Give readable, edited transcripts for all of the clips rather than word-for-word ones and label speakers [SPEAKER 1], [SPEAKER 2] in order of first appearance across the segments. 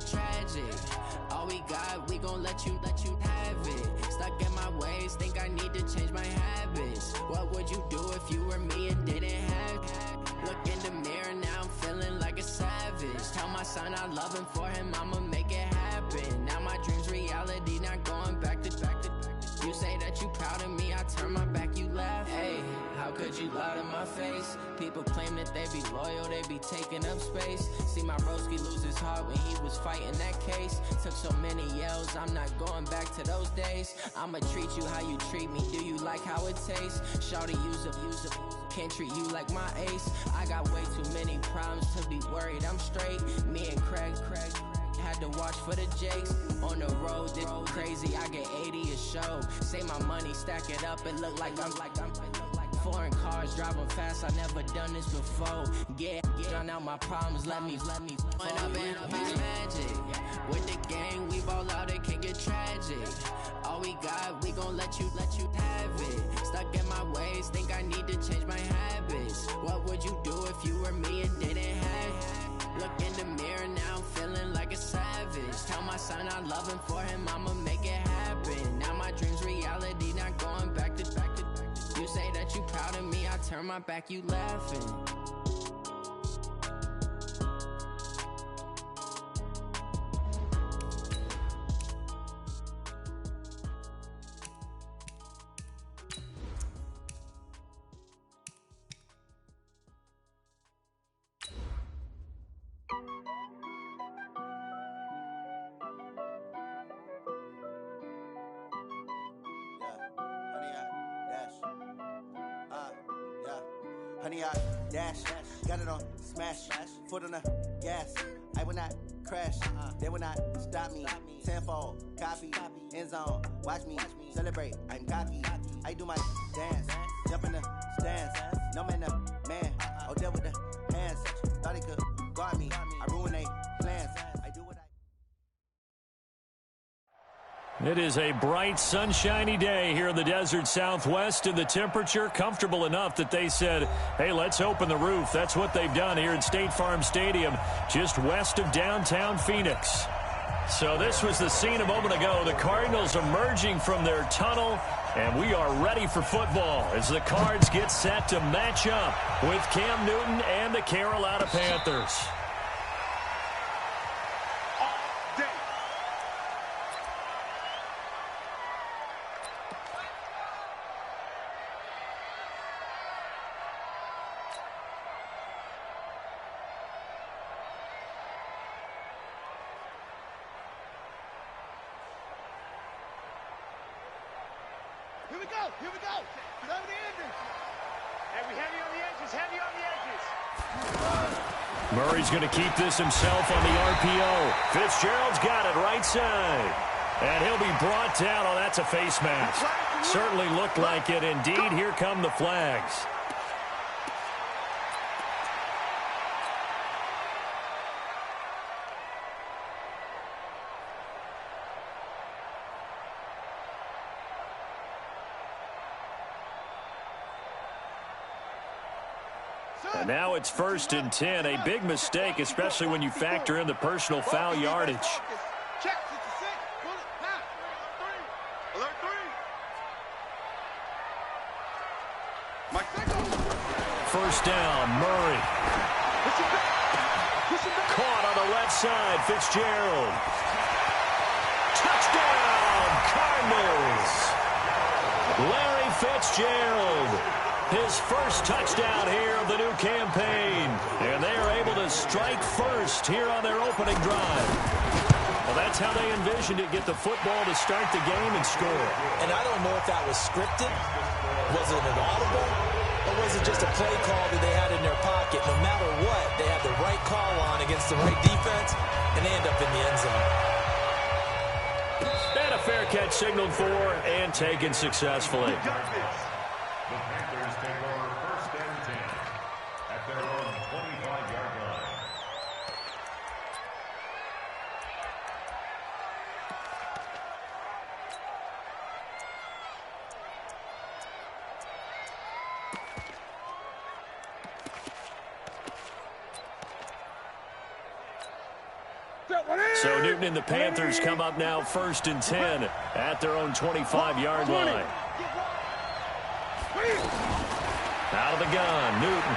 [SPEAKER 1] get tragic. All we got, we gon' let you have it. Stuck in my ways, think I need to change my habits. What would you do if you were me and didn't have it? Look in the mirror, now I'm feeling like a savage. Tell my son I love him, for him I'ma make it happen. Now my dream's reality, not going back to. You say that you proud of me, I turn my back, you laugh. Hey, how could you lie to my face? People claim that they be loyal, they be taking up space. See my broski lose his heart when he was fighting that case. Took so many yells, I'm not going back to those days. I'ma treat you how you treat me, do you like how it tastes? Shawty, use up, can't treat you like my ace. I got way too many problems to be worried, I'm straight. Me and Craig had to watch for the Jakes. On the road, this crazy, I get 80 a show. Say my money, stack it up, it look like I'm foreign cars, driving fast, I never done this before. Get drown out my problems, let me fall up and up is magic. With the gang, we ball out, it can get tragic. All we got, we gon' let you have it. Stuck in my ways, think I need to change my habits. What would you do if you were me and didn't have it? Look in the mirror, now I'm feeling like a savage. Tell my son I love him, for him I'ma make it happen. Now my dream's reality, not going back to. You say that you proud of me, I turn my back, you laughing.
[SPEAKER 2] Honey, I dash, got it on smash, foot on the gas. I will not crash, they will not stop me. Tenfold, copy, end zone, watch me celebrate. I'm cocky, I do my dance, jump in the stands. No man, the man, oh, there with the hands. Thought he could guard me, I ruin they plans. I do what I.
[SPEAKER 3] It is a bright, sunshiny day here in the desert Southwest, and the temperature comfortable enough that they said, hey, let's open the roof. That's what they've done here at State Farm Stadium, just west of downtown Phoenix. So this was the scene a moment ago. The Cardinals emerging from their tunnel, and we are ready for football as the Cards get set to match up with Cam Newton and the Carolina Panthers.
[SPEAKER 4] Here we go. Over the edges. Heavy on the edges.
[SPEAKER 3] Murray's going to keep this himself on the RPO. Fitzgerald's got it right side. And he'll be brought down. Oh, that's a face mask. Certainly looked like it. Indeed, here come the flags. And now it's 1st and 10. A big mistake, especially when you factor in the personal foul yardage.
[SPEAKER 4] Check. 66. Pull it. Pass. Alert 3.
[SPEAKER 3] First down, Murray. Caught on the left side, Fitzgerald. Touchdown, Cardinals. Larry Fitzgerald. His first touchdown here of the new campaign. And they are able to strike first here on their opening drive. Well, that's how they envisioned it, get the football to start the game and score.
[SPEAKER 5] And I don't know if that was scripted. Was it an audible? Or was it just a play call that they had in their pocket? No matter what, they had the right call on against the right defense, and they end up in the end zone.
[SPEAKER 3] And a fair catch signaled for and taken successfully.
[SPEAKER 6] The Panthers take over 1st and 10 at their own 25-yard line.
[SPEAKER 3] So Newton and the Panthers come up now 1st and 10 at their own 25-yard line. Out of the gun, Newton.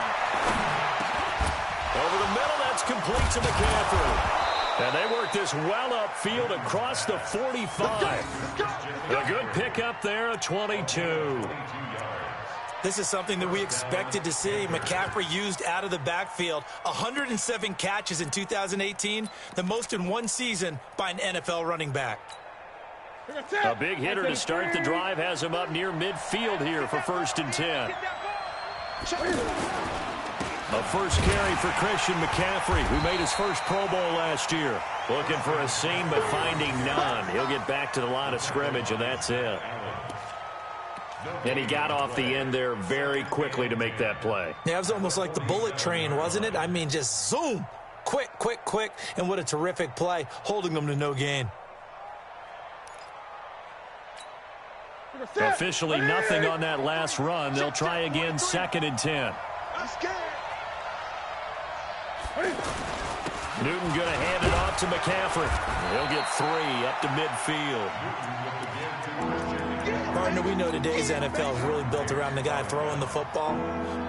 [SPEAKER 3] Over the middle, that's complete to McCaffrey. And they work this well upfield across the 45. A good pickup there, a 22.
[SPEAKER 5] This is something that we expected to see. McCaffrey used out of the backfield. 107 catches in 2018, the most in one season by an NFL running back.
[SPEAKER 3] A big hitter to start the drive has him up near midfield here for 1st and 10. A first carry for Christian McCaffrey, who made his first Pro Bowl last year. Looking for a seam, but finding none. He'll get back to the line of scrimmage, and that's it. And he got off the end there very quickly to make that play.
[SPEAKER 5] Yeah, it was almost like the bullet train, wasn't it? I mean, just zoom. Quick, quick, quick. And what a terrific play, holding them to no gain.
[SPEAKER 3] Officially nothing on that last run. They'll try again, 2nd and 10. Newton going to hand it off to McCaffrey. He'll get 3 up to midfield.
[SPEAKER 5] Partner, we know today's NFL is really built around the guy throwing the football.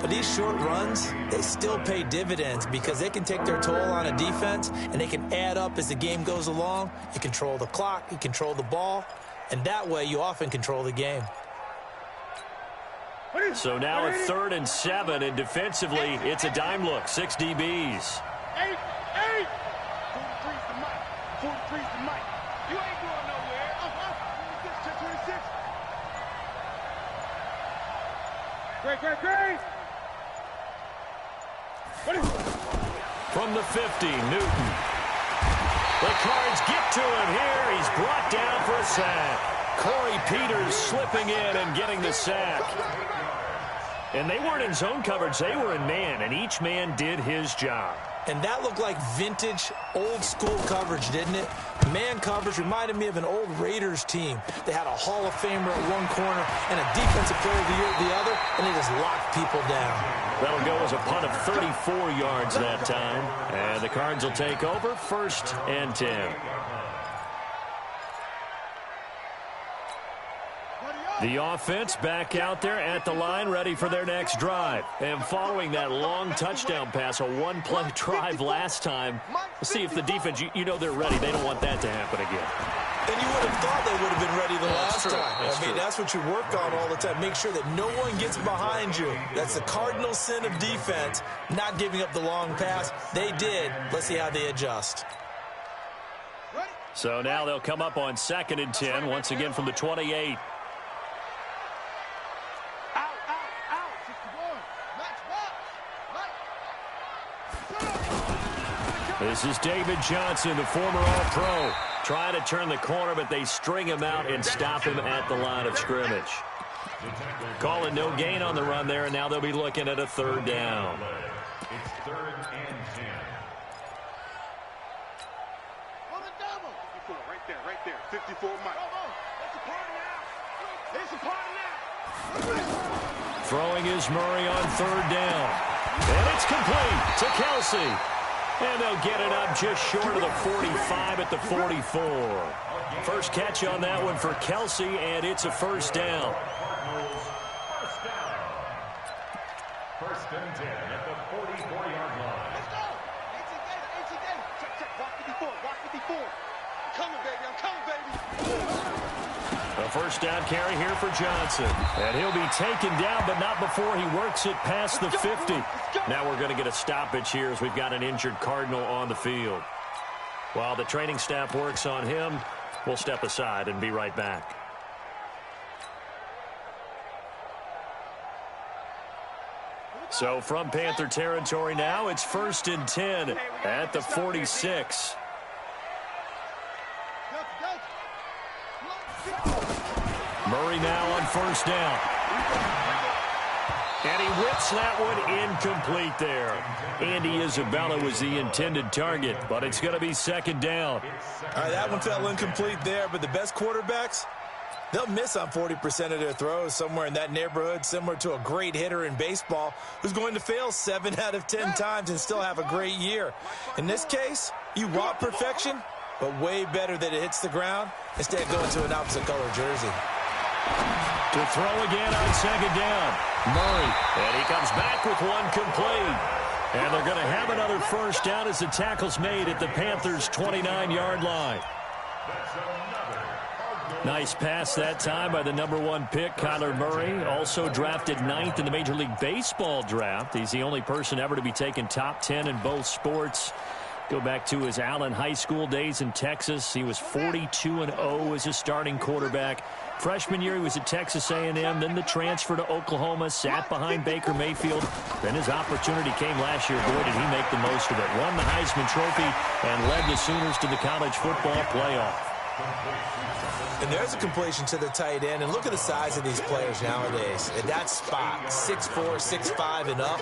[SPEAKER 5] But these short runs, they still pay dividends because they can take their toll on a defense and they can add up as the game goes along. You control the clock, you control the ball, and that way you often control the game.
[SPEAKER 3] So now a 3rd and 7, and defensively, it's a dime look. 6 DBs.
[SPEAKER 4] 8. 43's the mic. 43's the mic. You ain't going nowhere. 26. Great.
[SPEAKER 3] From the 50, Newton. The Cards get to him here. He's brought down for a sack. Corey Peters slipping in and getting the sack. And they weren't in zone coverage. They were in man, and each man did his job.
[SPEAKER 5] And that looked like vintage, old-school coverage, didn't it? Man coverage reminded me of an old Raiders team. They had a Hall of Famer at one corner and a Defensive Player of the Year at the other, and they just locked people down.
[SPEAKER 3] That'll go as a punt of 34 yards that time. And the Cards will take over, 1st and 10. The offense back out there at the line, ready for their next drive. And following that long touchdown pass, a one-play drive last time, let's see if the defense, you know they're ready. They don't want that to happen again.
[SPEAKER 5] And you would have thought they would have been ready the last time. I mean, that's what you work on all the time. Make sure that no one gets behind you. That's the cardinal sin of defense, not giving up the long pass. They did. Let's see how they adjust.
[SPEAKER 3] So now they'll come up on 2nd and 10, once again from the 28. This is David Johnson, the former All-Pro, trying to turn the corner, but they string him out and stop him at the line of scrimmage. Call it no gain on the run there, and now they'll be looking at a 3rd down.
[SPEAKER 6] It's 3rd and 10.
[SPEAKER 4] On the double. 54, right there. 54 Mike. It's a party now. It's a party now.
[SPEAKER 3] Throwing is Murray on 3rd down. And it's complete to Kelsey. And they'll get it up just short of the 45 at the 44. First catch on that one for Kelsey, and it's a 1st down.
[SPEAKER 6] First and 10 at the 44-yard line.
[SPEAKER 4] Let's go. 18 game. Check. Walk 54. I'm coming, baby.
[SPEAKER 3] A 1st down carry here for Johnson. And he'll be taken down, but not before he works it past the 50. Now we're going to get a stoppage here as we've got an injured Cardinal on the field. While the training staff works on him, we'll step aside and be right back. So from Panther territory now, it's 1st and 10 at the 46. Murray now on 1st down. And he whips that one incomplete there. Andy Isabella was the intended target, but it's going to be 2nd down.
[SPEAKER 5] All right, that one fell incomplete there, but the best quarterbacks, they'll miss on 40% of their throws, somewhere in that neighborhood, similar to a great hitter in baseball who's going to fail 7 out of 10 times and still have a great year. In this case, you want perfection, but way better that it hits the ground instead of going to an opposite color jersey.
[SPEAKER 3] To throw again on second down. Murray. And he comes back with one complete. And they're going to have another first down as the tackle's made at the Panthers' 29-yard line. Nice pass that time by the #1 pick, Kyler Murray. Also drafted 9th in the Major League Baseball draft. He's the only person ever to be taken top 10 in both sports. Go back to his Allen High School days in Texas. He was 42-0 as a starting quarterback. Freshman year, he was at Texas A&M. Then the transfer to Oklahoma, sat behind Baker Mayfield. Then his opportunity came last year. Boy, did he make the most of it. Won the Heisman Trophy and led the Sooners to the college football playoff.
[SPEAKER 5] And there's a completion to the tight end. And look at the size of these players nowadays. At that spot, 6'4", 6'5", and up.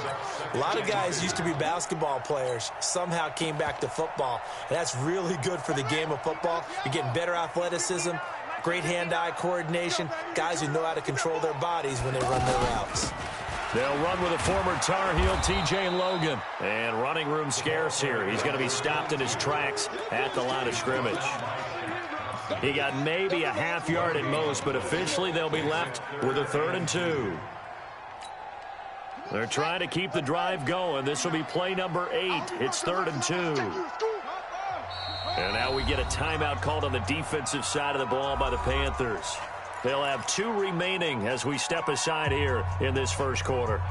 [SPEAKER 5] A lot of guys used to be basketball players, somehow came back to football. And that's really good for the game of football. You're getting better athleticism, great hand-eye coordination, guys who know how to control their bodies when they run their routes.
[SPEAKER 3] They'll run with a former Tar Heel, T.J. Logan. And running room scarce here. He's going to be stopped in his tracks at the line of scrimmage. He got maybe a half yard at most, but officially they'll be left with a 3rd and 2. They're trying to keep the drive going. This will be play number 8. It's 3rd and 2. And now we get a timeout called on the defensive side of the ball by the Panthers. They'll have 2 remaining as we step aside here in this first quarter.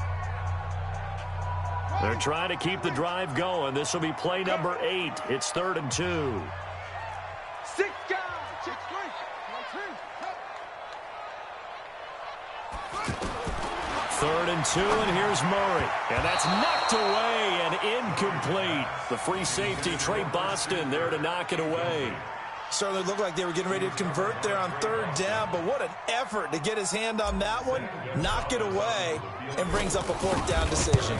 [SPEAKER 3] They're trying to keep the drive going. This will be play number 8. It's 3rd and 2.
[SPEAKER 4] 6 guys. 6-3.
[SPEAKER 3] 3rd and 2, and here's Murray. And that's knocked away and incomplete. The free safety, Trey Boston, there to knock it away.
[SPEAKER 5] Certainly looked like they were getting ready to convert there on 3rd down, but what an effort to get his hand on that one, knock it away, and brings up a 4th down decision.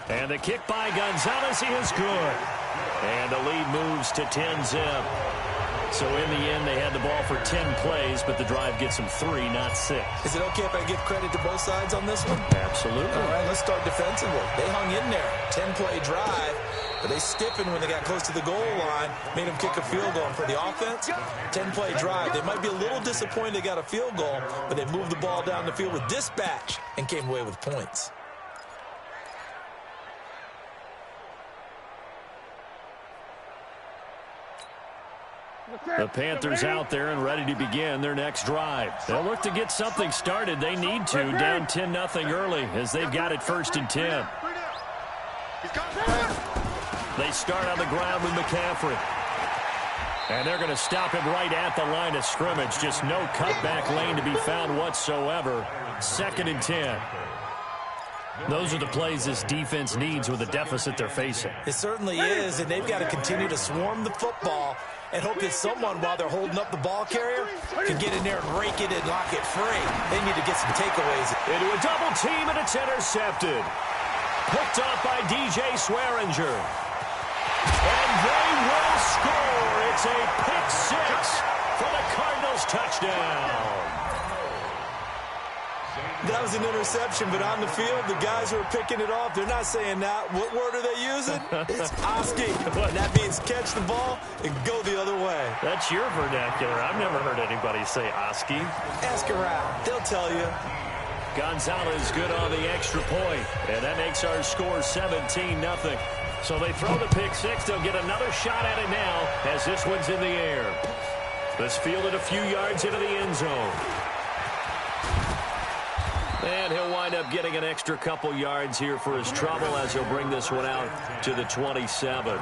[SPEAKER 3] And the kick by Gonzalez is good. And the lead moves to 10-zip. So in the end, they had the ball for 10 plays, but the drive gets them 3, not 6.
[SPEAKER 5] Is it okay if I give credit to both sides on this one?
[SPEAKER 3] Absolutely.
[SPEAKER 5] All right, let's start defensively. They hung in there, 10-play drive, but they stiffened when they got close to the goal line, made them kick a field goal. And for the offense, 10-play drive. They might be a little disappointed they got a field goal, but they moved the ball down the field with dispatch and came away with points.
[SPEAKER 3] The Panthers out there and ready to begin their next drive. They'll look to get something started. They need to, down 10-0 early as they've got it 1st and 10. They start on the ground with McCaffrey. And they're going to stop him right at the line of scrimmage. Just no cutback lane to be found whatsoever. 2nd and 10. Those are the plays this defense needs with the deficit they're facing.
[SPEAKER 5] It certainly is, and they've got to continue to swarm the football and hope that someone, while they're holding up the ball carrier, can get in there and rake it and lock it free. They need to get some takeaways.
[SPEAKER 3] Into a double team, and it's intercepted. Picked off by DJ Swearinger. And they will score. It's a pick 6 for the Cardinals touchdown.
[SPEAKER 5] That was an interception, but on the field, the guys who are picking it off, they're not saying that. What word are they using? It's Oski. And that means catch the ball and go the other way.
[SPEAKER 3] That's your vernacular. I've never heard anybody say Oski.
[SPEAKER 5] Ask around. They'll tell you.
[SPEAKER 3] Gonzalez good on the extra point, and that makes our score 17-0. So they throw the pick 6. They'll get another shot at it now as this one's in the air. This fielded a few yards into the end zone. And he'll wind up getting an extra couple yards here for his trouble as he'll bring this one out to the 27.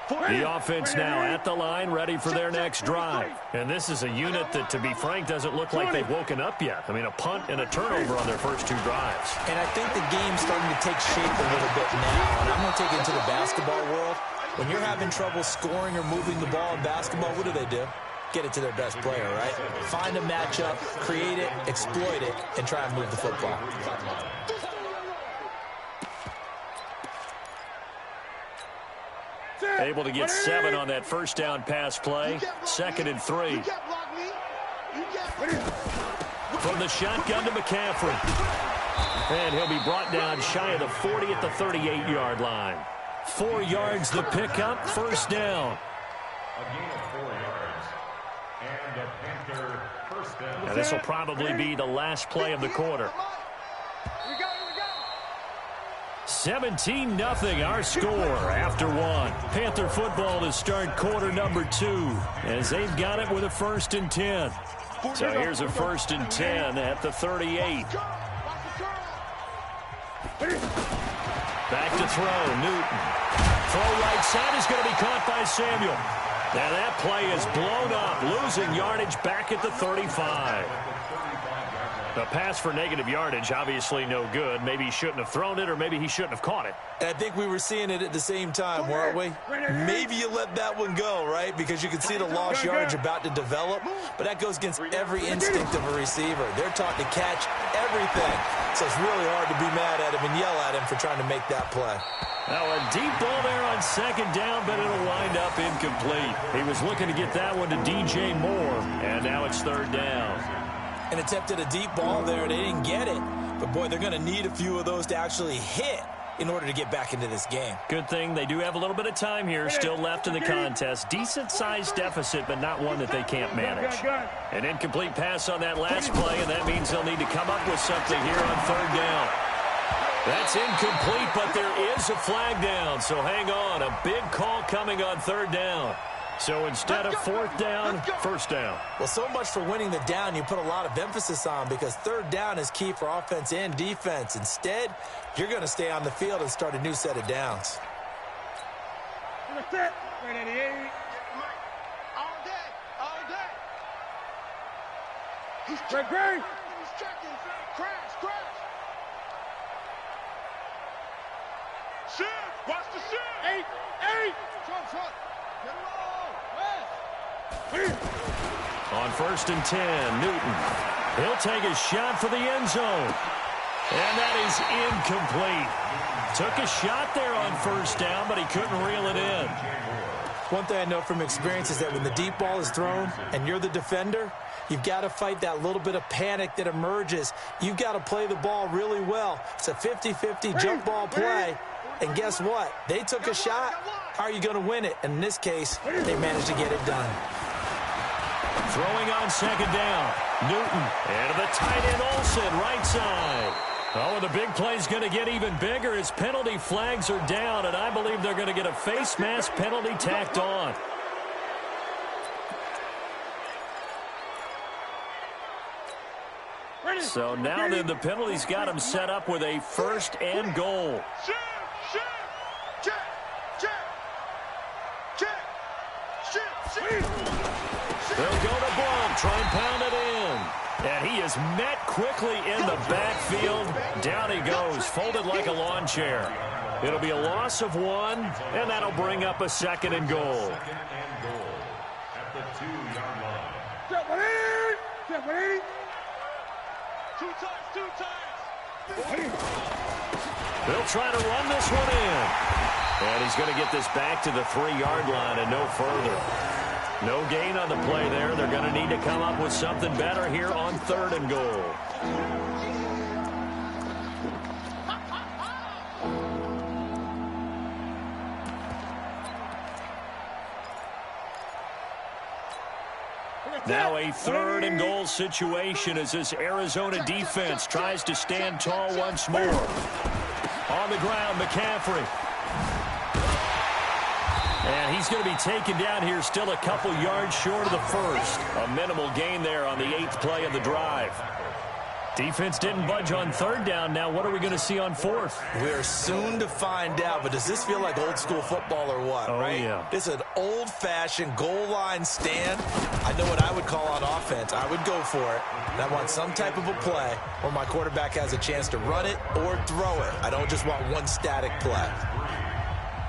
[SPEAKER 3] The offense now at the line, ready for their next drive. And this is a unit that, to be frank, doesn't look like they've woken up yet. I mean, a punt and a turnover on their first 2 drives.
[SPEAKER 5] And I think the game's starting to take shape a little bit now. And I'm going to take it into the basketball world. When you're having trouble scoring or moving the ball in basketball, what do? Get it to their best player, right? Find a matchup, create it, exploit it, and try and move the football.
[SPEAKER 3] Able to get 7 on that first down pass play. 2nd and 3. From the shotgun to McCaffrey. And he'll be brought down shy of the 40 at the 38-yard line. 4 yards the pickup, first down.
[SPEAKER 6] A gain of 4 yards. And a Panther first down.
[SPEAKER 3] Now this will probably be the last play of the quarter. 17-0 our score after 1. Panther football to start quarter number 2 as they've got it with a 1st and 10. So here's a 1st and 10 at the 38. Back to throw, Newton. Throw right side is going to be caught by Samuel. Now that play is blown up, losing yardage back at the 35. The pass for negative yardage, obviously no good. Maybe he shouldn't have thrown it, or maybe he shouldn't have caught it.
[SPEAKER 5] And I think we were seeing it at the same time, weren't we? Maybe you let that one go, right? Because you can see the lost yards about to develop. But that goes against every instinct of a receiver. They're taught to catch everything. So it's really hard to be mad at him and yell at him for trying to make that play.
[SPEAKER 3] Now a deep ball there on 2nd down, but it'll wind up incomplete. He was looking to get that one to DJ Moore, and now it's 3rd down.
[SPEAKER 5] And attempted a deep ball there. They didn't get it. But, boy, they're going to need a few of those to actually hit in order to get back into this game.
[SPEAKER 3] Good thing they do have a little bit of time here still left in the contest. Decent-sized deficit, but not one that they can't manage. An incomplete pass on that last play, and that means they'll need to come up with something here on 3rd down. That's incomplete, but there is a flag down, so hang on. A big call coming on 3rd down. So instead of 4th down, 1st down.
[SPEAKER 5] Well, so much for winning the down you put a lot of emphasis on, because 3rd down is key for offense and defense. Instead, you're going to stay on the field and start a new set of downs.
[SPEAKER 4] All day. All day. He's checking. He's checking. Crash. Shift. Watch the shift. 8. Front. Get it all.
[SPEAKER 3] On 1st and 10, Newton. He'll take a shot for the end zone. And that is incomplete. Took a shot there on 1st down, but he couldn't reel it in.
[SPEAKER 5] One thing I know from experience is that when the deep ball is thrown and you're the defender, you've got to fight that little bit of panic that emerges. You've got to play the ball really well. It's a 50-50 jump ball play. And guess what? They took a shot. How are you going to win it? And in this case, they managed to get it done.
[SPEAKER 3] Throwing on 2nd down. Newton. And the tight end Olsen, right side. Oh, and the big play's going to get even bigger as penalty flags are down, and I believe they're going to get a face mask penalty tacked on. So now then the penalty's got him set up with a 1st and goal. They'll go to Blount, try and pound it in. And he is met quickly in the backfield. Down he goes, folded like a lawn chair. It'll be a loss of 1, and that'll bring up a 2nd and goal.
[SPEAKER 6] 2nd and goal at the 2-yard line.
[SPEAKER 4] Two times.
[SPEAKER 3] They'll try to run this one in. And he's going to get this back to the 3-yard line and no further. No gain on the play there. They're going to need to come up with something better here on 3rd and goal. Now a 3rd and goal situation as this Arizona defense tries to stand tall once more. On the ground, McCaffrey. And he's going to be taken down here still a couple yards short of the 1st. A minimal gain there on the 8th play of the drive. Defense didn't budge on 3rd down. Now what are we going to see on 4th?
[SPEAKER 5] We're soon to find out, but does this feel like old school football or what, right?
[SPEAKER 3] Yeah.
[SPEAKER 5] This is an old-fashioned goal line stand. I know what I would call on offense. I would go for it. And I want some type of a play where my quarterback has a chance to run it or throw it. I don't just want one static play.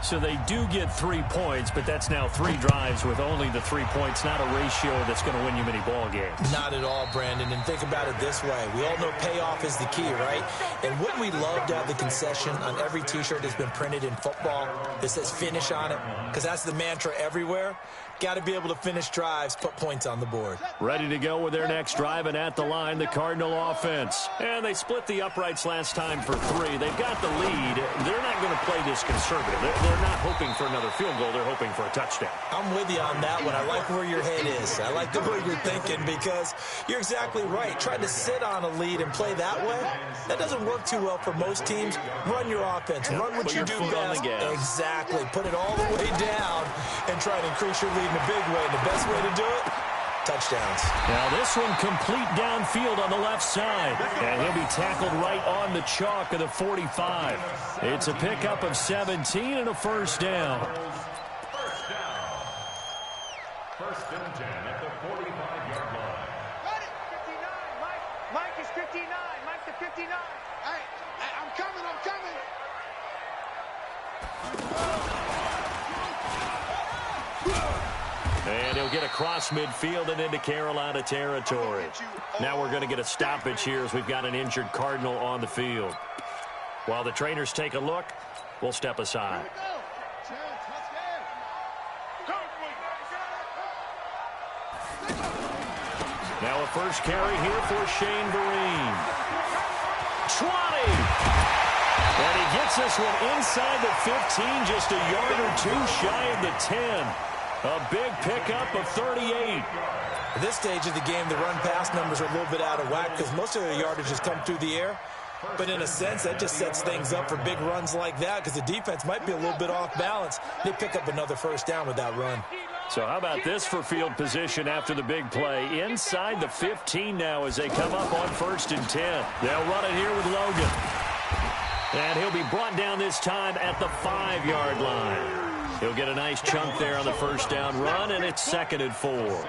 [SPEAKER 3] So they do get 3 points, but that's now 3 drives with only the 3 points, not a ratio that's going to win you many ball games.
[SPEAKER 5] Not at all, Brandon. And think about it this way. We all know payoff is the key, right? And wouldn't we love to have the concession on every T-shirt that's been printed in football that says finish on it? Because that's the mantra everywhere. Got to be able to finish drives, put points on the board.
[SPEAKER 3] Ready to go with their next drive, and at the line, the Cardinal offense. And they split the uprights last time for 3. They've got the lead. They're not going to play this conservative. They're not hoping for another field goal. They're hoping for a touchdown.
[SPEAKER 5] I'm with you on that one. I like where your head is. I like the way you're thinking because you're exactly right. Trying to sit on a lead and play that way, that doesn't work too well for most teams. Run your offense. Run what you do best. Exactly. Put it all the way down and try to increase your lead in a big way. And the best way to do it, touchdowns.
[SPEAKER 3] Now this one complete downfield on the left side. And he'll be tackled right on the chalk of the 45. It's a pickup of 17 and a first down.
[SPEAKER 6] First and 10 at the 45-yard line.
[SPEAKER 4] Got it. 59. Mike is 59. Mike's the 59. Hey, I'm coming.
[SPEAKER 3] And he'll get across midfield and into Carolina territory. Now we're going to get a stoppage here as we've got an injured Cardinal on the field. While the trainers take a look, we'll step aside. Now a first carry here for Shane Vereen. 20! And he gets this one inside the 15, just a yard or 2 shy of the 10. A big pickup of 38.
[SPEAKER 5] At this stage of the game, the run-pass numbers are a little bit out of whack because most of their yardage has come through the air. But in a sense, that just sets things up for big runs like that because the defense might be a little bit off balance. They pick up another first down with that run.
[SPEAKER 3] So how about this for field position after the big play? Inside the 15 now as they come up on 1st and 10. They'll run it here with Logan. And he'll be brought down this time at the 5-yard line. He'll get a nice chunk there on the first down run, and it's 2nd and 4.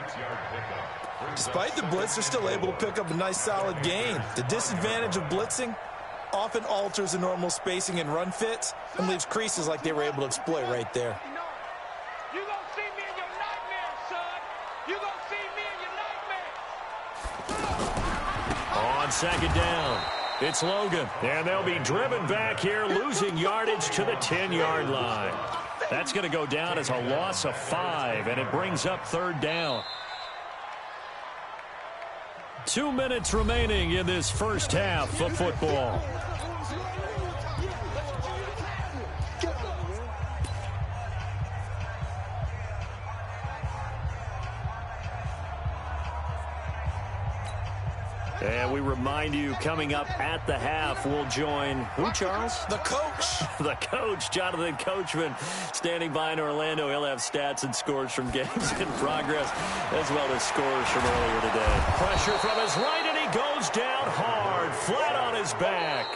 [SPEAKER 5] Despite the blitz, they're still able to pick up a nice solid gain. The disadvantage of blitzing often alters the normal spacing and run fits and leaves creases like they were able to exploit right there.
[SPEAKER 4] You gonna see me in your nightmare, son. You gonna see me in your nightmare.
[SPEAKER 3] On 2nd down, it's Logan. And they'll be driven back here, losing yardage to the 10-yard line. That's going to go down as a loss of 5, and it brings up 3rd down. 2 minutes remaining in this first half of football. And we remind you, coming up at the half, we'll join who, Charles?
[SPEAKER 5] The coach.
[SPEAKER 3] The coach, Jonathan Coachman, standing by in Orlando. He'll have stats and scores from games in progress, as well as scores from earlier today. Pressure from his right, and he goes down hard, flat on his back.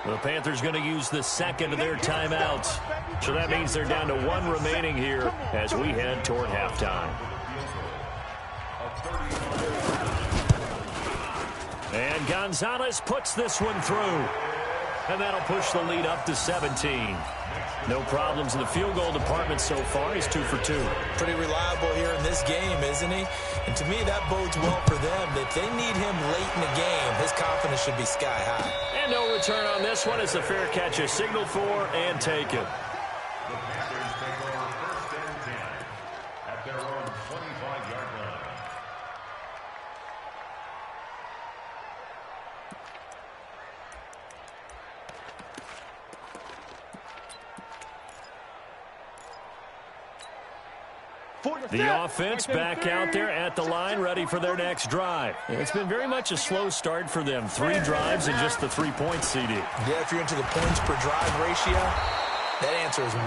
[SPEAKER 3] The Panthers going to use the 2nd of their timeouts. So that means they're down to 1 remaining here as we head toward halftime. And Gonzalez puts this one through. And that'll push the lead up to 17. No problems in the field goal department so far. He's 2 for 2.
[SPEAKER 5] Pretty reliable here in this game, isn't he? And to me, that bodes well for them. If they need him late in the game, his confidence should be sky high.
[SPEAKER 3] And no return on this one as the fair catch is signaled for and taken.
[SPEAKER 6] The Panthers take over 1st and 10 at their own 25-yard line.
[SPEAKER 3] The offense back out there at the line, ready for their next drive. It's been very much a slow start for them. 3 drives and just the 3 points, CD.
[SPEAKER 5] Yeah, if you're into the points per drive ratio, that answer is 1.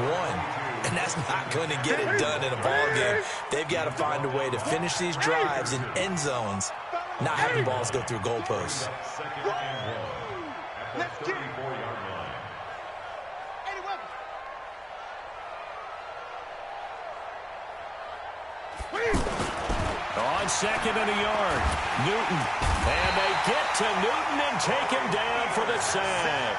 [SPEAKER 5] And that's not going to get it done in a ball game. They've got to find a way to finish these drives in end zones, not having balls go through goalposts.
[SPEAKER 6] 2nd and 1 at the 34-yard line.
[SPEAKER 3] On 2nd and a yard, Newton. And they get to Newton and take him down for the sack.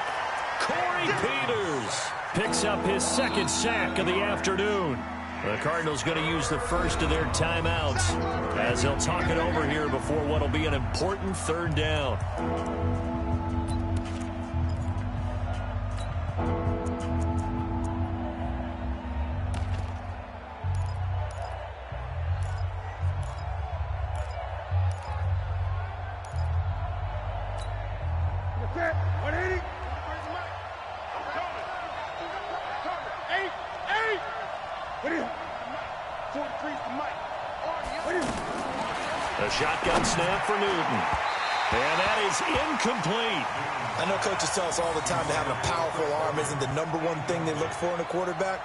[SPEAKER 3] Corey Peters. picks up his second sack of the afternoon. The Cardinals going to use the first of their timeouts as they'll talk it over here before what will be an important third down. A shotgun snap for Newton. And that is incomplete.
[SPEAKER 5] I know coaches tell us all the time that having a powerful arm isn't the number one thing they look for in a quarterback.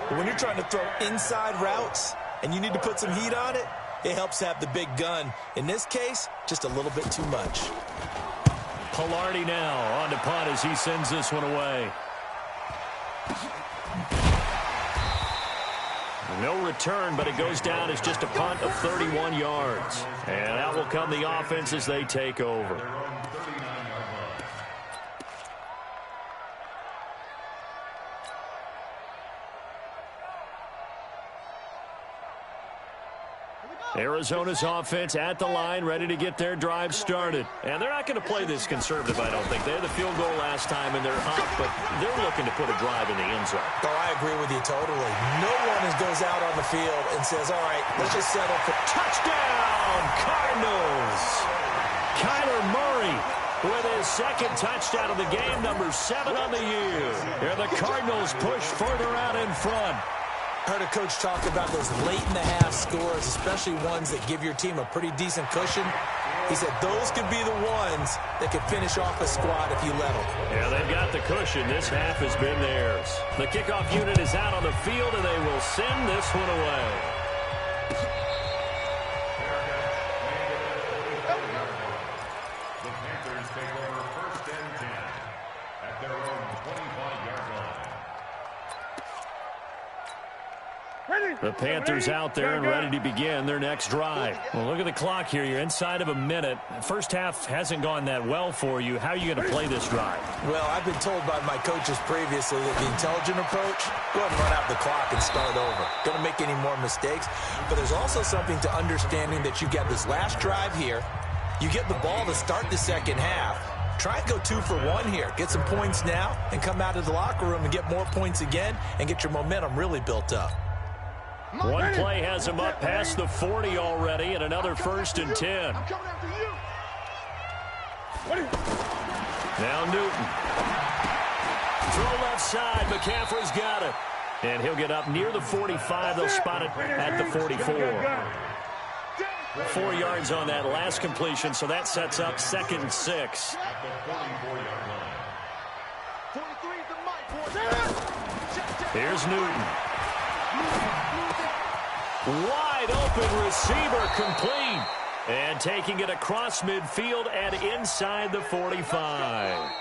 [SPEAKER 5] But when you're trying to throw inside routes and you need to put some heat on it, it helps have the big gun. In this case, just a little bit too much.
[SPEAKER 3] Pilardi now on to punt as he sends this one away. No return, but it goes down as just a punt of 31 yards. And out will come the offense as they take over. Arizona's offense at the line, ready to get their drive started. And they're not going to play this conservative, I don't think. They had the field goal last time, and they're up, but they're looking to put a drive in the end zone.
[SPEAKER 5] Oh, I agree with you totally. No one goes out on the field and says, all right, let's just settle for
[SPEAKER 3] touchdown, Cardinals. Kyler Murray with his second touchdown of the game, number 7 on the year. And the Cardinals push further out in front.
[SPEAKER 5] I heard a coach talk about those late-in-the-half scores, especially ones that give your team a pretty decent cushion. He said those could be the ones that could finish off a squad if you let them.
[SPEAKER 3] Yeah, they've got the cushion. This half has been theirs. The kickoff unit is out on the field, and they will send this one away.
[SPEAKER 6] The Panthers take over 1st and 10 at their own 25-yard line.
[SPEAKER 3] The Panthers out there and ready to begin their next drive. Well, look at the clock here. You're inside of a minute. First half hasn't gone that well for you. How are you going to play this drive?
[SPEAKER 5] Well, I've been told by my coaches previously that the intelligent approach, go ahead and run out the clock and start over. Don't make any more mistakes. But there's also something to understanding that you get this last drive here. You get the ball to start the second half. Try and go 2 for 1 here. Get some points now and come out of the locker room and get more points again and get your momentum really built up.
[SPEAKER 3] One play has him up past the 40 already, and another 1st and 10. Now Newton. Throw left side. McCaffrey's got it. And he'll get up near the 45. They'll spot it at the 44. 4 yards on that last completion, so that sets up 2nd and 6.
[SPEAKER 6] At the 44-yard line.
[SPEAKER 3] Here's Newton. Wide open receiver, complete. And taking it across midfield and inside the 45.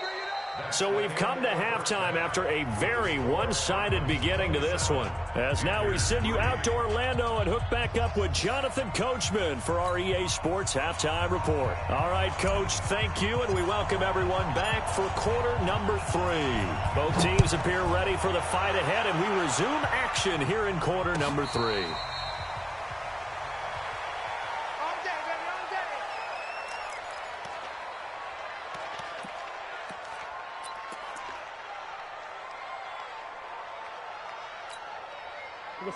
[SPEAKER 3] So we've come to halftime after a very one-sided beginning to this one. As now we send you out to Orlando and hook back up with Jonathan Coachman for our EA Sports Halftime Report. All right, Coach, thank you, and we welcome everyone back for quarter number 3. Both teams appear ready for the fight ahead, and we resume action here in quarter number 3.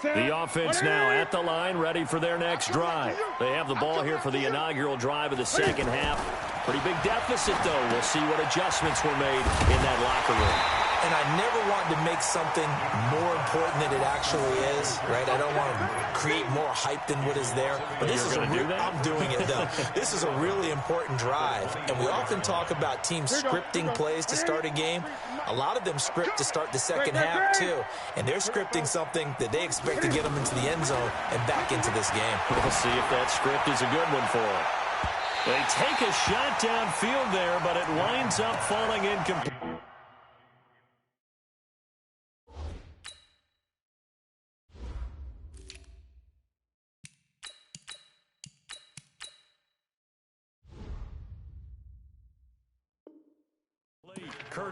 [SPEAKER 3] The offense now at the line, ready for their next drive. They have the ball here for the inaugural drive of the second half. Pretty big deficit, though. We'll see what adjustments were made in that locker room.
[SPEAKER 5] And I never want to make something more important than it actually is, right? I don't want to create more hype than what is there. But this is I'm doing it, though. This is a really important drive. And we often talk about teams scripting plays to start a game. A lot of them script to start the second half, too. And they're scripting something that they expect to get them into the end zone and back into this game.
[SPEAKER 3] We'll see if that script is a good one for them. They take a shot downfield there, but it winds up falling incomplete.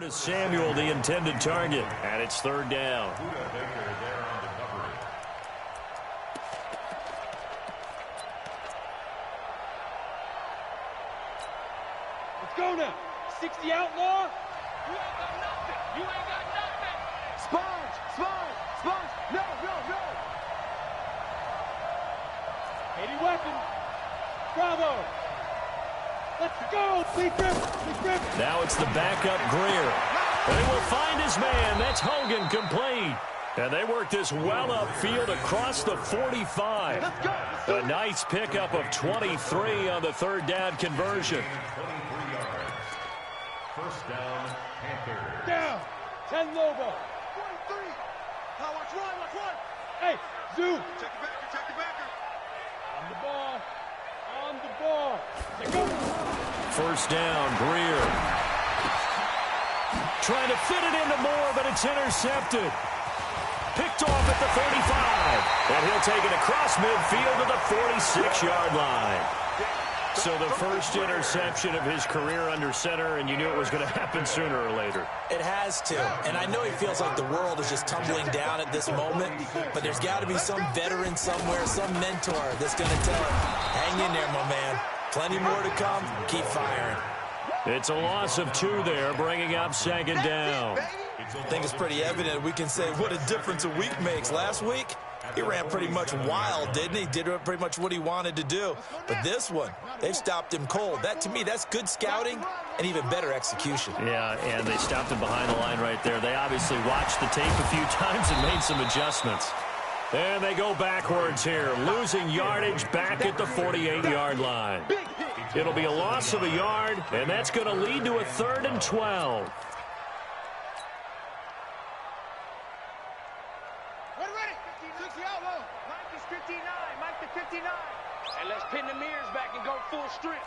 [SPEAKER 3] Curtis Samuel, the intended target. And it's third down.
[SPEAKER 4] Let's go now. 60 outlaw. You ain't got nothing. You ain't got nothing. Sponge, sponge, sponge. No, no, no. 80 weapon. Bravo. Let's go. Lee Griffin.
[SPEAKER 3] Now it's the backup Greer. They will find his man. That's Hogan, complete. And they work this well upfield across the 45.
[SPEAKER 4] Let's go.
[SPEAKER 3] A nice pickup of 23 on the third down conversion.
[SPEAKER 6] 23 yards. First down, Panthers.
[SPEAKER 4] Down. 10 Lobo. 43. Now watch one. Hey, Zoo. Check the backer, check the backer. On the ball. On the ball. Let's go.
[SPEAKER 3] First down, Greer. Trying to fit it into Moore, but it's intercepted. Picked off at the 35. And he'll take it across midfield to the 46-yard line. So the first interception of his career under center, and you knew it was going to happen sooner or later.
[SPEAKER 5] It has to. And I know he feels like the world is just tumbling down at this moment, but there's got to be some veteran somewhere, some mentor that's going to tell him, hang in there, my man. Plenty more to come. Keep firing.
[SPEAKER 3] It's a loss of 2 there, bringing up second down.
[SPEAKER 5] I think it's pretty evident we can say what a difference a week makes. Last week, he ran pretty much wild, didn't he? Did pretty much what he wanted to do. But this one, they've stopped him cold. That, to me, that's good scouting and even better execution.
[SPEAKER 3] Yeah, and they stopped him behind the line right there. They obviously watched the tape a few times and made some adjustments. And they go backwards here, losing yardage back at the 48-yard line. It'll be a loss of a yard, and that's going to lead to a 3rd and 12.
[SPEAKER 4] And let's pin the mirrors back and go full strength.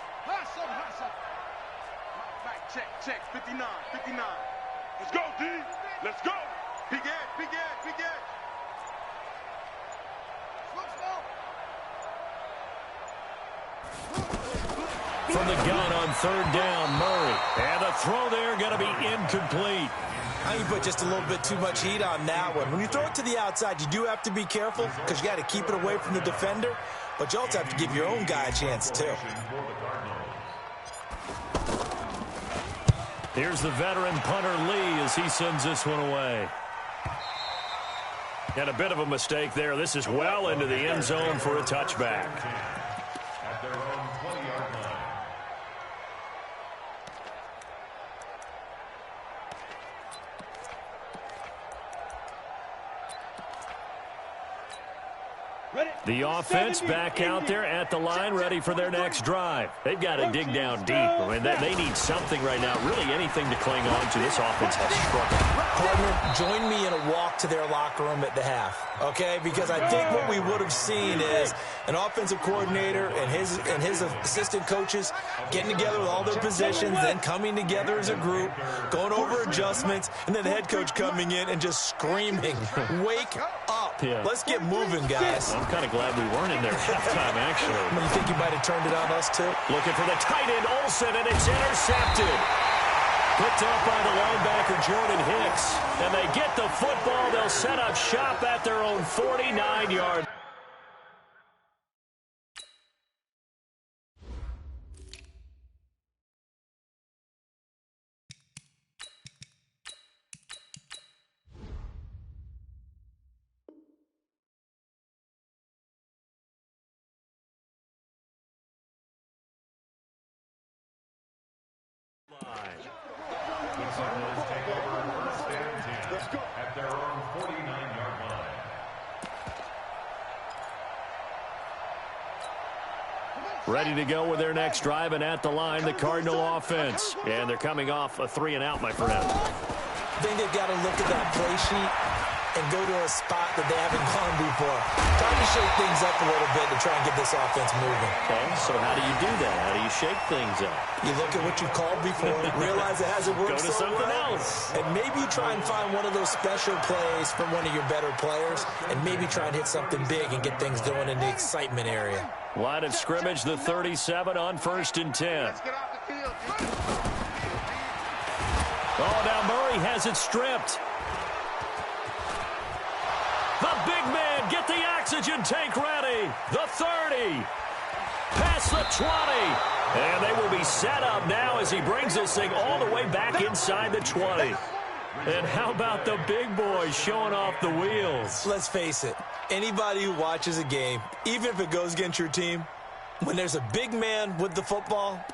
[SPEAKER 4] Back, check, 59. Let's go, D. Let's go. Big edge.
[SPEAKER 3] From the gun on 3rd down, Murray. And the throw there going to be incomplete.
[SPEAKER 5] I think you put just a little bit too much heat on that one. When you throw it to the outside, you do have to be careful because you got to keep it away from the defender, but you also have to give your own guy a chance, too.
[SPEAKER 3] Here's the veteran punter Lee as he sends this one away. And a bit of a mistake there. This is well into the end zone for a touchback.
[SPEAKER 6] At their own 20-yard line.
[SPEAKER 3] The offense back out there at the line, ready for their next drive. They've got to dig down deep. I mean, they need something right now, really anything to cling on to. This offense has struggled.
[SPEAKER 5] Partner, join me in a walk to their locker room at the half, okay? Because I think what we would have seen is an offensive coordinator and his assistant coaches getting together with all their positions, then coming together as a group, going over adjustments, and then the head coach coming in and just screaming, wake up.
[SPEAKER 3] Yeah.
[SPEAKER 5] Let's get moving, guys.
[SPEAKER 3] I'm kind of glad we weren't in there halftime, actually.
[SPEAKER 5] You think you might have turned it on us, too?
[SPEAKER 3] Looking for the tight end, Olsen, and it's intercepted. Picked up by the linebacker, Jordan Hicks. And they get the football. They'll set up shop at their own 49-yard.
[SPEAKER 6] The Cardinals take over first and 10 at their own 49-yard line.
[SPEAKER 3] Ready to go with their next drive, and at the line, the Cardinal offense. And they're coming off a 3-and-out, my friend.
[SPEAKER 5] I think they've got to look at that play sheet and go to a spot that they haven't gone before. Trying to shake things up a little bit to try and get this offense moving.
[SPEAKER 3] Okay, so how do you do that? How do you shake things up?
[SPEAKER 5] You look at what you called before, realize it hasn't worked
[SPEAKER 3] Go to
[SPEAKER 5] so
[SPEAKER 3] something
[SPEAKER 5] well,
[SPEAKER 3] else.
[SPEAKER 5] and maybe you try and find one of those special plays from one of your better players, and maybe try and hit something big and get things going in the excitement area.
[SPEAKER 3] Line of scrimmage, the 37 on 1st and 10.
[SPEAKER 4] Let's get off the field.
[SPEAKER 3] Oh, now Murray has it stripped. The big man, get the oxygen tank ready. The 30. Past the 20. And they will be set up now as he brings this thing all the way back inside the 20. And how about the big boys showing off the wheels?
[SPEAKER 5] Let's face it, anybody who watches a game, even if it goes against your team, when there's a big man with the football,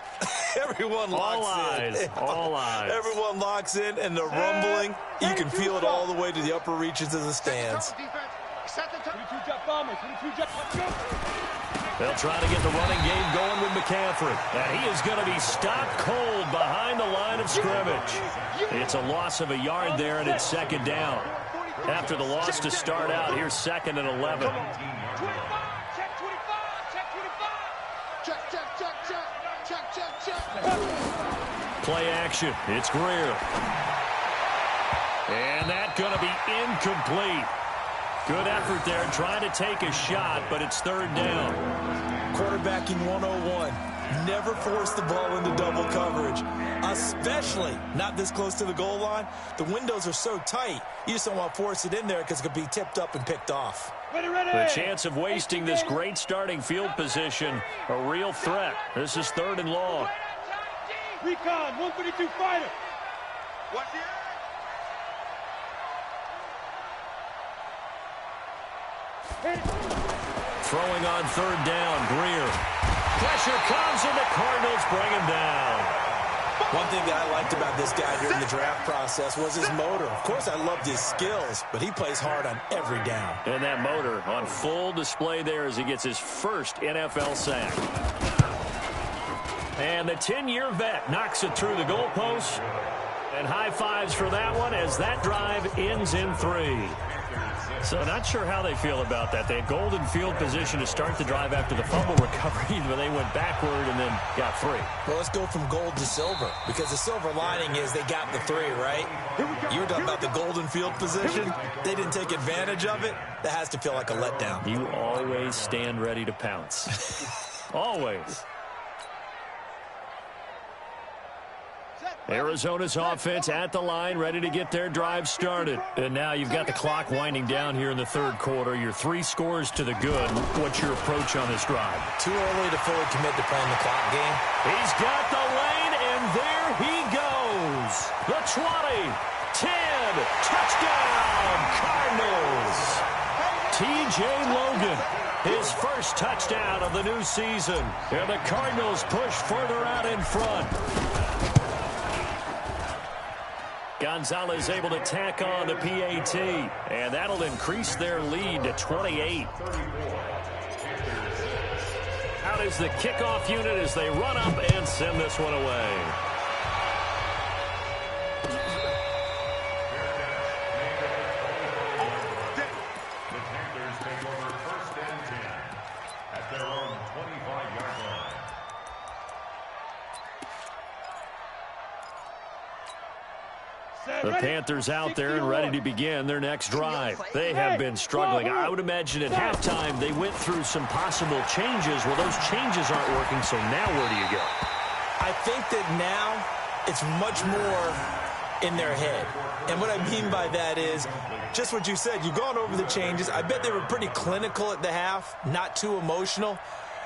[SPEAKER 5] everyone locks in.
[SPEAKER 3] All eyes.
[SPEAKER 5] Everyone locks in, and the rumbling, you can feel it all the way to the upper reaches of the stands.
[SPEAKER 3] They'll try to get the running game going with McCaffrey. And he is going to be stopped cold behind the line of scrimmage. It's a loss of a yard there, and it's second down. After the loss to start out, here's 2nd and 11. Play action. It's Greer. And that's going to be incomplete. Good effort there trying to take a shot, but it's 3rd down.
[SPEAKER 5] Quarterbacking 101. Never force the ball into double coverage, especially not this close to the goal line. The windows are so tight, you just don't want to force it in there because it could be tipped up and picked off.
[SPEAKER 3] The chance of wasting this great starting field position, a real threat. This is 3rd and long.
[SPEAKER 4] Recon, 132 fighter.
[SPEAKER 7] What's here?
[SPEAKER 3] Throwing on 3rd down, Greer. Pressure comes, and the Cardinals bring him down.
[SPEAKER 5] One thing that I liked about this guy during the draft process was his motor. Of course, I loved his skills, but he plays hard on every down.
[SPEAKER 3] And that motor on full display there as he gets his first NFL sack. And the 10-year vet knocks it through the goalpost. And high fives for that one as that drive ends in 3. So not sure how they feel about that. They had golden field position to start the drive after the fumble recovery, but they went backward and then got 3.
[SPEAKER 5] Well, let's go from gold to silver, because the silver lining is they got the 3, right? You were talking about the golden field position. They didn't take advantage of it. That has to feel like a letdown.
[SPEAKER 3] You always stand ready to pounce. Always. Arizona's offense at the line, ready to get their drive started. And now you've got the clock winding down here in the 3rd quarter. Your 3 scores to the good. What's your approach on this drive?
[SPEAKER 5] Too early to fully commit to playing the clock game.
[SPEAKER 3] He's got the lane, and there he goes. The 20, 10, touchdown, Cardinals. T.J. Logan, his first touchdown of the new season. And the Cardinals push further out in front. Gonzalez able to tack on the PAT, and that'll increase their lead to 28. Out is the kickoff unit as they run up and send this one away.
[SPEAKER 6] The Panthers take over 1st and 10 at their own 25-yard line.
[SPEAKER 3] The Panthers out there and ready to begin their next drive. They have been struggling. I would imagine at halftime they went through some possible changes. Well, those changes aren't working, so now where do you go?
[SPEAKER 5] I think that now it's much more in their head. And what I mean by that is just what you said. You've gone over the changes. I bet they were pretty clinical at the half, not too emotional.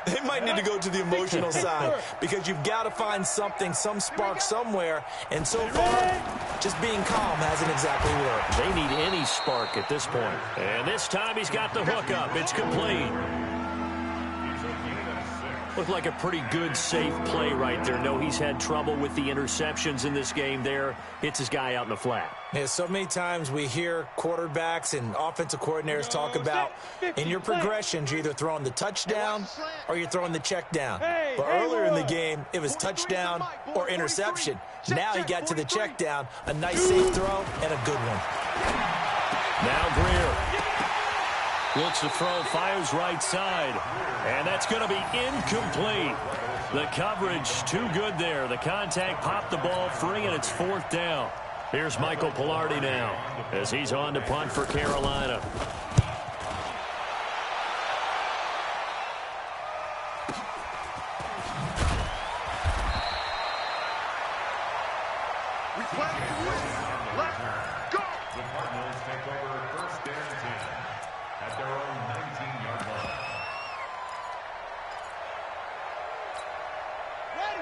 [SPEAKER 5] They might need to go to the emotional side because you've got to find something, some spark somewhere. And so far, just being calm hasn't exactly worked.
[SPEAKER 3] They need any spark at this point. And this time he's got the hook up. It's complete. Looked like a pretty good, safe play right there. No, he's had trouble with the interceptions in this game there. Hits his guy out in the flat.
[SPEAKER 5] Yeah, so many times we hear quarterbacks and offensive coordinators talk about in your progressions, you're either throwing the touchdown or you're throwing the check down. But earlier in the game, it was touchdown or interception. Now he got to the check down, a nice safe throw and a good one.
[SPEAKER 3] Now Greer. Looks to throw, fires right side. And that's going to be incomplete. The coverage too good there. The contact popped the ball free, and it's 4th down. Here's Michael Pilardi now as he's on to punt for Carolina.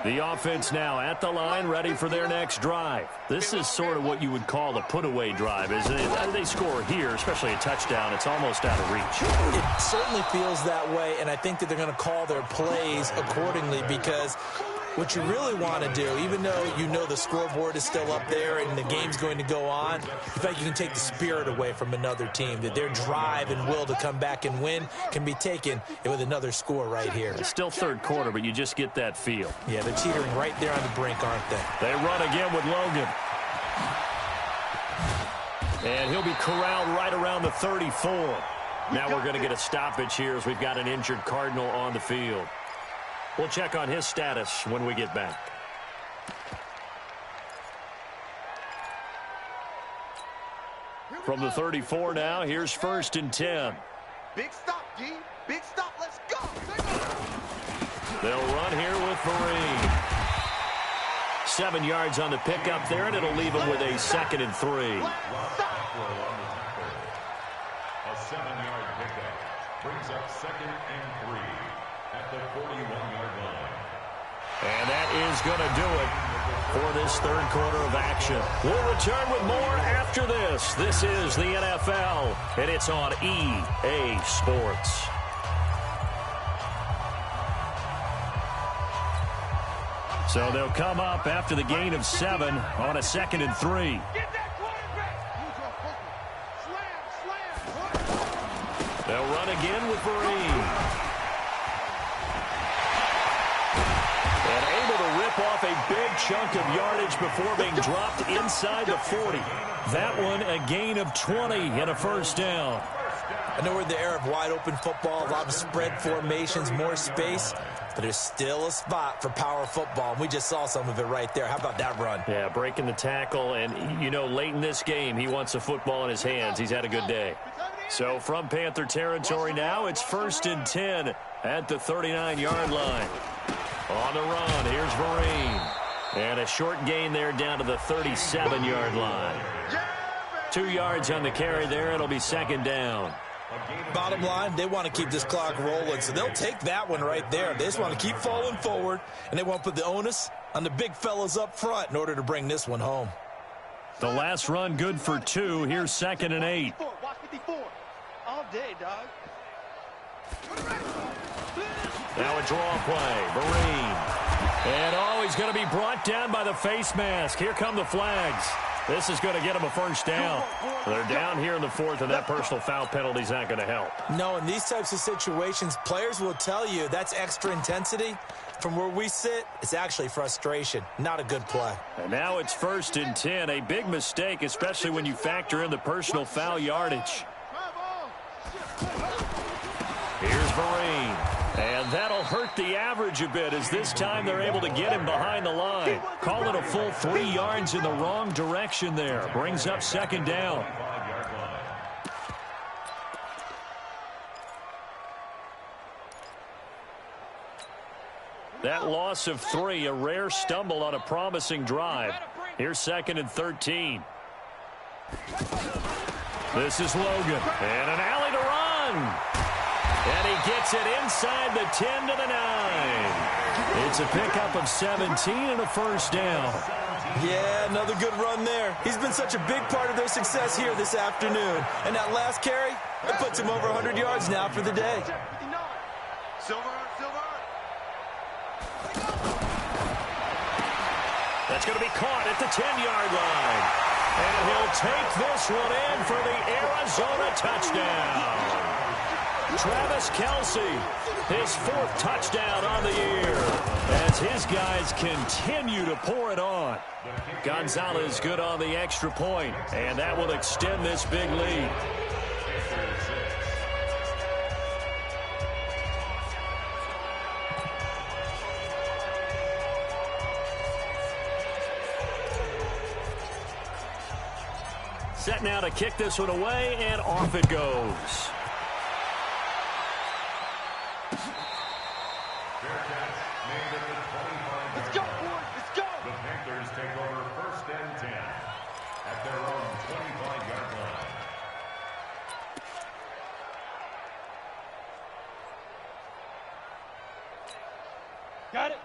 [SPEAKER 3] The offense now at the line, ready for their next drive. This is sort of what you would call a put-away drive, isn't it? They score here, especially a touchdown. It's almost out of reach.
[SPEAKER 5] It certainly feels that way, and I think that they're going to call their plays accordingly, because what you really want to do, even though you know the scoreboard is still up there and the game's going to go on, in fact, you can take the spirit away from another team, that their drive and will to come back and win can be taken with another score right here.
[SPEAKER 3] It's still third quarter, but you just get that feel.
[SPEAKER 5] Yeah, they're teetering right there on the brink, aren't they?
[SPEAKER 3] They run again with Logan. And he'll be corralled right around the 34. Now we're going to get a stoppage here as we've got an injured Cardinal on the field. We'll check on his status when we get back. From the 34 now, here's 1st and 10.
[SPEAKER 7] Big stop, D. Big stop. Let's go.
[SPEAKER 3] They'll run here with Marine. 7 yards on the pickup there, and it'll leave them with a 2nd and 3.
[SPEAKER 6] A 7-yard pickup brings up 2nd and 3 at the 41-yard line.
[SPEAKER 3] And that is going to do it for this third quarter of action. We'll return with more after this. This is the NFL, and it's on EA Sports. So they'll come up after the gain of 7 on a 2nd and 3. They'll run again with Marine. And able to rip off a big chunk of yardage before being dropped inside the 40. That one a gain of 20 and a 1st down.
[SPEAKER 5] I know we're in the era of wide-open football, a lot of spread formations, more space, but there's still a spot for power football, and we just saw some of it right there. How about that run?
[SPEAKER 3] Yeah, breaking the tackle, and, you know, late in this game, he wants the football in his hands. He's had a good day. So from Panther territory now, it's 1st and 10 at the 39-yard line. On the run, here's Marine. And a short gain there down to the 37-yard line. 2 yards on the carry there. It'll be 2nd down.
[SPEAKER 5] Bottom line, they want to keep this clock rolling, so they'll take that one right there. They just want to keep falling forward, and they want to put the onus on the big fellas up front in order to bring this one home.
[SPEAKER 3] The last run good for 2. Here's 2nd and 8.
[SPEAKER 4] Watch 54. All day, dog.
[SPEAKER 3] Now a draw play. Marine. And, oh, he's going to be brought down by the face mask. Here come the flags. This is going to get him a 1st down. They're down here in the 4th, and that personal foul penalty is not going to help.
[SPEAKER 5] No, in these types of situations, players will tell you that's extra intensity. From where we sit, it's actually frustration. Not a good play.
[SPEAKER 3] And now it's 1st and 10. A big mistake, especially when you factor in the personal foul yardage. Here's Marine. And that'll hurt the average a bit, as this time they're able to get him behind the line. Call it a full 3 yards in the wrong direction there. Brings up 2nd down. That loss of 3, a rare stumble on a promising drive. Here's 2nd and 13. This is Logan. And an alley to run. And he gets it inside the 10 to the 9. It's a pickup of 17 and a 1st down.
[SPEAKER 5] Yeah, another good run there. He's been such a big part of their success here this afternoon. And that last carry, it puts him over 100 yards now for the day.
[SPEAKER 7] Silver.
[SPEAKER 3] That's going to be caught at the 10-yard line. And he'll take this one in for the Arizona touchdown. Travis Kelce, his 4th touchdown on the year, as his guys continue to pour it on. Gonzalez good on the extra point, and that will extend this big lead. Set now to kick this one away, and off it goes.
[SPEAKER 7] Let's go, boys. Let's go. The Panthers take over 1st and 10 at their own 25-yard line.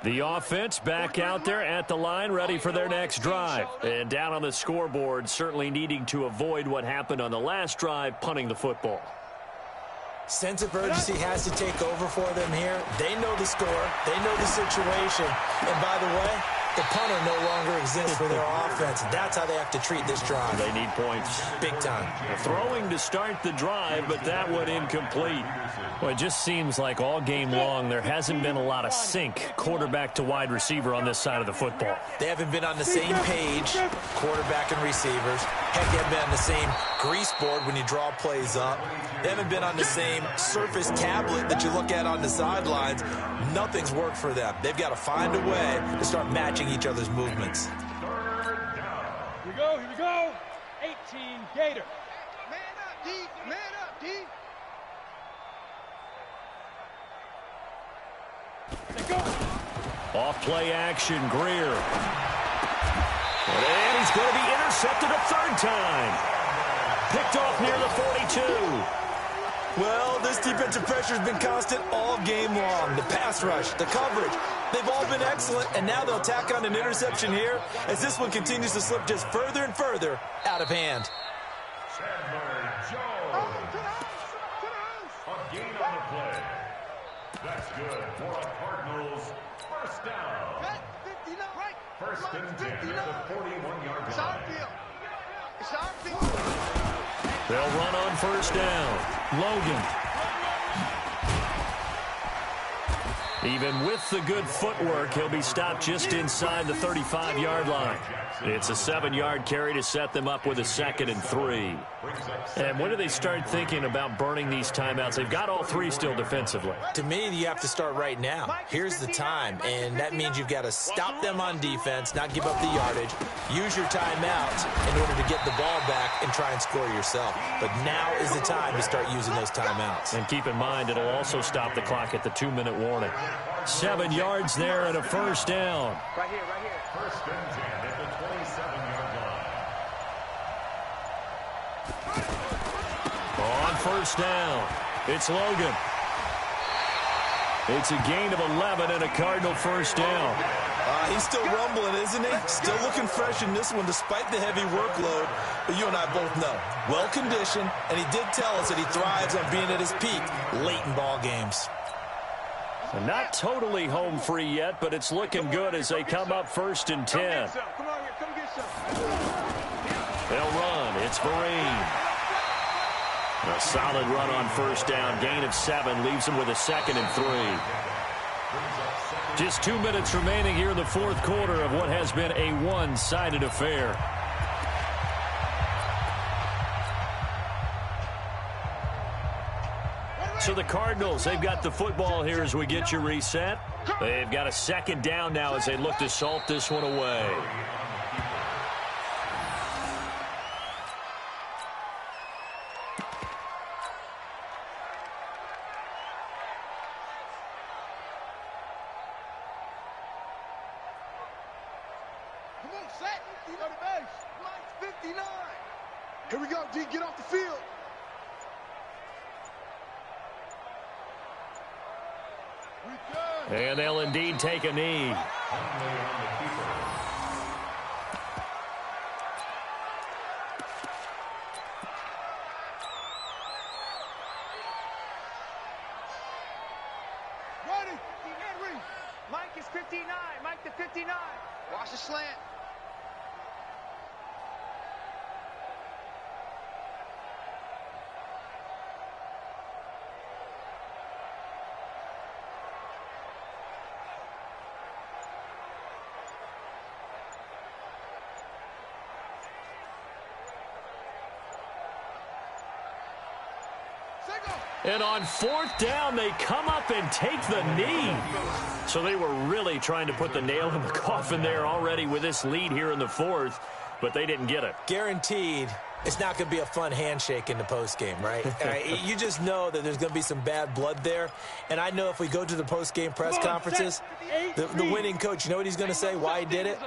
[SPEAKER 3] The offense back out there at the line, ready for their next drive. And down on the scoreboard, certainly needing to avoid what happened on the last drive, punting the football.
[SPEAKER 5] Sense of urgency has to take over for them here. They know the score. They know the situation. And by the way, the punter no longer exists for their offense. That's how they have to treat this drive.
[SPEAKER 3] They need points.
[SPEAKER 5] Big time.
[SPEAKER 3] Throwing to start the drive, but that one incomplete. Well, it just seems like all game long there hasn't been a lot of sync quarterback to wide receiver on this side of the football.
[SPEAKER 5] They haven't been on the same page, quarterback and receivers. Heck, they haven't been on the same grease board when you draw plays up. They haven't been on the same surface tablet that you look at on the sidelines. Nothing's worked for them. They've got to find a way to start matching each other's movements.
[SPEAKER 4] Here we go. 18 Gator.
[SPEAKER 8] Man up, D. Man up, D.
[SPEAKER 3] Off play action, Greer. And he's going to be intercepted a third time. Picked off near the 42.
[SPEAKER 5] Well, this defensive pressure has been constant all game long. The pass rush, the coverage, they've all been excellent, and now they'll tack on an interception here as this one continues to slip just further and further out of hand.
[SPEAKER 6] A gain on the play. That's good for a Cardinals first down. First and 10 at the 41-yard line.
[SPEAKER 8] It's our field.
[SPEAKER 3] They'll run on first down. Logan. Even with the good footwork, he'll be stopped just inside the 35-yard line. It's a 7-yard carry to set them up with a 2nd and 3. And when do they start thinking about burning these timeouts? They've got all 3 still defensively.
[SPEAKER 5] To me, you have to start right now. Here's the time, and that means you've got to stop them on defense, not give up the yardage, use your timeouts in order to get the ball back and try and score yourself. But now is the time to start using those timeouts.
[SPEAKER 3] And keep in mind, it'll also stop the clock at the 2-minute warning. 7 yards there and a first down.
[SPEAKER 8] Right here.
[SPEAKER 6] First and 10 at the 27-yard line.
[SPEAKER 3] On first down, it's Logan. It's a gain of 11 and a Cardinal first down.
[SPEAKER 5] He's still rumbling, isn't he? Still looking fresh in this one despite the heavy workload. But you and I both know, well-conditioned, and he did tell us that he thrives on being at his peak late in ball games.
[SPEAKER 3] And not totally home free yet, but it's looking good as they come up first and 10. They'll run. It's Vereen. A solid run on first down. Gain of 7 leaves them with a 2nd and 3. Just 2 minutes remaining here in the fourth quarter of what has been a one-sided affair. So the Cardinals, they've got the football here as we get you reset. They've got a 2nd down now as they look to salt this one away.
[SPEAKER 8] Come on, set. You know the base. Mike's 59. Here we go, D. Get off the field.
[SPEAKER 3] And they'll indeed take a knee.
[SPEAKER 8] Ready. Henry. Mike is 59. Mike the 59. Watch the slant.
[SPEAKER 3] And on 4th down, they come up and take the knee. So they were really trying to put the nail in the coffin there already with this lead here in the 4th, but they didn't get it.
[SPEAKER 5] Guaranteed, it's not going to be a fun handshake in the postgame, right? You just know that there's going to be some bad blood there. And I know if we go to the postgame press conferences, the winning coach, you know what he's going to say, why he did it?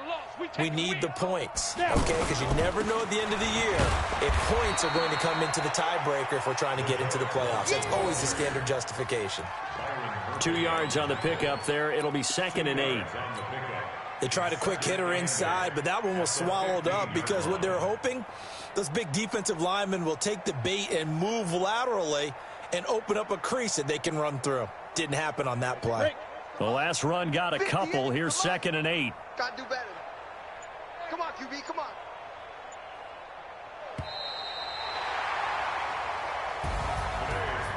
[SPEAKER 5] We need the points, okay? Because you never know at the end of the year if points are going to come into the tiebreaker if we're trying to get into the playoffs. That's always the standard justification.
[SPEAKER 3] 2 yards on the pickup there. It'll be 2nd and 8.
[SPEAKER 5] They tried a quick hitter inside, but that one was swallowed up because what they're hoping, those big defensive linemen will take the bait and move laterally and open up a crease that they can run through. Didn't happen on that play.
[SPEAKER 3] The last run got a couple. Here's 2nd and 8.
[SPEAKER 8] Got to do better. Come on, QB, come on.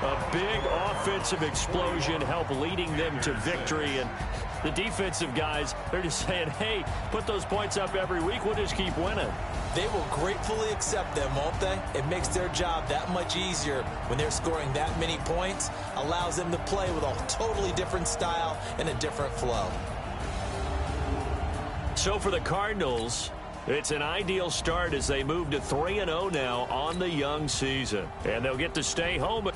[SPEAKER 3] A big offensive explosion helped leading them to victory. And the defensive guys, they're just saying, hey, put those points up every week. We'll just keep winning.
[SPEAKER 5] They will gratefully accept them, won't they? It makes their job that much easier when they're scoring that many points. Allows them to play with a totally different style and a different flow.
[SPEAKER 3] So for the Cardinals, it's an ideal start as they move to 3-0 now on the young season. And they'll get to stay home.